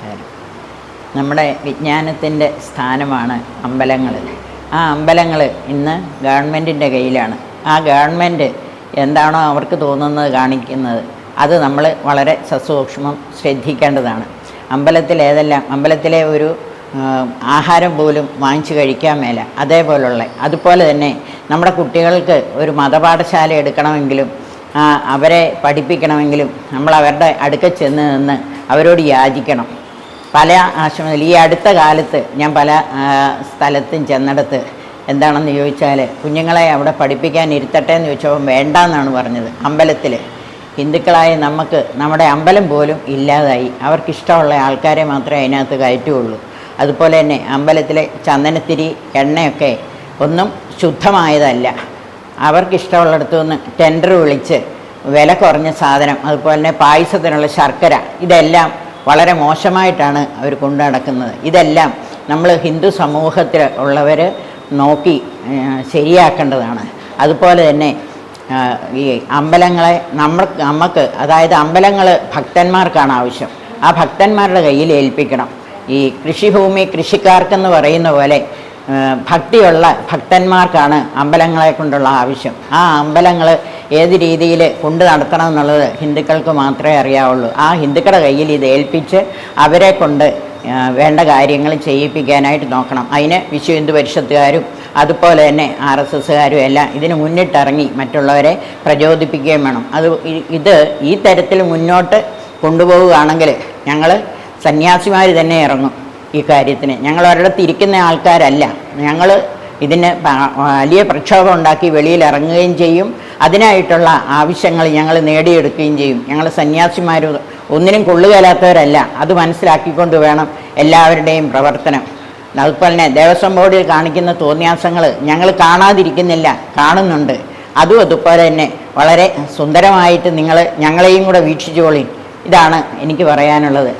നമസ്കാരം. നമ്മുടെ വിജ്ഞാനത്തിൻ്റെ സ്ഥാനമാണ് അമ്പലങ്ങൾ. ആ അമ്പലങ്ങൾ ഇന്ന് ഗവൺമെൻറ്റിൻ്റെ കയ്യിലാണ്. ആ ഗവൺമെൻറ് എന്താണോ അവർക്ക് തോന്നുന്നത് കാണിക്കുന്നത്, അത് നമ്മൾ വളരെ സസൂക്ഷ്മം ശ്രദ്ധിക്കേണ്ടതാണ്. അമ്പലത്തിലെ ഒരു ആഹാരം പോലും വാങ്ങിച്ച് കഴിക്കാൻ മേല, അതുപോലെ തന്നെ നമ്മുടെ കുട്ടികൾക്ക് ഒരു മതപാഠശാല എടുക്കണമെങ്കിലും അവരെ പഠിപ്പിക്കണമെങ്കിലും നമ്മൾ അവരുടെ അടുക്കൽ ചെന്ന് നിന്ന് അവരോട് യാചിക്കണം. പല ആശ്രമത്തിൽ ഈ അടുത്ത കാലത്ത് ഞാൻ പല സ്ഥലത്തും ചെന്നിടത്ത് എന്താണെന്ന് ചോദിച്ചാൽ, കുഞ്ഞുങ്ങളെ അവിടെ പഠിപ്പിക്കാൻ ഇരുത്തട്ടെ എന്ന് ചോദിച്ചപ്പോൾ വേണ്ടെന്നാണ് പറഞ്ഞത്. അമ്പലത്തിൽ ഹിന്ദുക്കളായ നമ്മുടെ അമ്പലം പോലും ഇല്ലാതായി. അവർക്കിഷ്ടമുള്ള ആൾക്കാരെ മാത്രമേ അതിനകത്ത് കയറ്റുകയുള്ളൂ. അതുപോലെ തന്നെ അമ്പലത്തിലെ ചന്ദനത്തിരി എണ്ണയൊക്കെ ഒന്നും ശുദ്ധമായതല്ല. അവർക്കിഷ്ടമുള്ളിടത്തു നിന്ന് ടെൻഡർ വിളിച്ച് വില കുറഞ്ഞ സാധനം, അതുപോലെ തന്നെ പായസത്തിനുള്ള ശർക്കര, ഇതെല്ലാം വളരെ മോശമായിട്ടാണ് അവർ കൊണ്ടു നടക്കുന്നത്. ഇതെല്ലാം നമ്മൾ ഹിന്ദു സമൂഹത്തിൽ ഉള്ളവർ നോക്കി ശരിയാക്കേണ്ടതാണ്. അതുപോലെ തന്നെ ഈ അമ്പലങ്ങളെ നമുക്ക് അതായത് അമ്പലങ്ങൾ ഭക്തന്മാർക്കാണ് ആവശ്യം. ആ ഭക്തന്മാരുടെ കയ്യിൽ ഏൽപ്പിക്കണം. ഈ കൃഷിഭൂമി കൃഷിക്കാർക്കെന്ന് പറയുന്ന പോലെ ഭക്തിയുള്ള ഭക്തന്മാർക്കാണ് അമ്പലങ്ങളെ കൊണ്ടുള്ള ആവശ്യം. ആ അമ്പലങ്ങൾ ഏത് രീതിയിൽ കൊണ്ടു നടത്തണം എന്നുള്ളത് ഹിന്ദുക്കൾക്ക് മാത്രമേ അറിയാവുള്ളൂ. ആ ഹിന്ദുക്കളുടെ കയ്യിൽ ഇത് ഏൽപ്പിച്ച് അവരെ കൊണ്ട് വേണ്ട കാര്യങ്ങൾ ചെയ്യിപ്പിക്കാനായിട്ട് നോക്കണം. അതിന് വിശ്വ ഹിന്ദു പരിഷത്തുകാരും അതുപോലെ തന്നെ RSSകാരും എല്ലാം ഇതിന് മുന്നിട്ടിറങ്ങി മറ്റുള്ളവരെ പ്രചോദിപ്പിക്കുകയും വേണം. ഈ തരത്തിൽ മുന്നോട്ട് കൊണ്ടുപോവുകയാണെങ്കിൽ ഞങ്ങൾ സന്യാസിമാർ തന്നെ ഇറങ്ങും ഈ കാര്യത്തിന്. ഞങ്ങൾ ഒരിടത്ത് ഇരിക്കുന്ന ആൾക്കാരല്ല. ഞങ്ങൾ ഇതിന് വലിയ പ്രക്ഷോഭം ഉണ്ടാക്കി വെളിയിൽ ഇറങ്ങുകയും ചെയ്യും. അതിനായിട്ടുള്ള ആവശ്യങ്ങൾ ഞങ്ങൾ നേടിയെടുക്കുകയും ചെയ്യും. ഞങ്ങൾ സന്യാസിമാർ ഒന്നിനും കൊള്ളുകയില്ലാത്തവരല്ല. അത് മനസ്സിലാക്കിക്കൊണ്ട് വേണം എല്ലാവരുടെയും പ്രവർത്തനം. അതുപോലെ തന്നെ ദേവസ്വം ബോർഡിൽ കാണിക്കുന്ന തോന്നിയാസങ്ങൾ ഞങ്ങൾ കാണാതിരിക്കുന്നില്ല, കാണുന്നുണ്ട്. അതുപോലെ തന്നെ വളരെ സുന്ദരമായിട്ട് നിങ്ങൾ ഞങ്ങളെയും കൂടെ വീക്ഷിച്ചോളി. ഇതാണ് എനിക്ക് പറയാനുള്ളത്.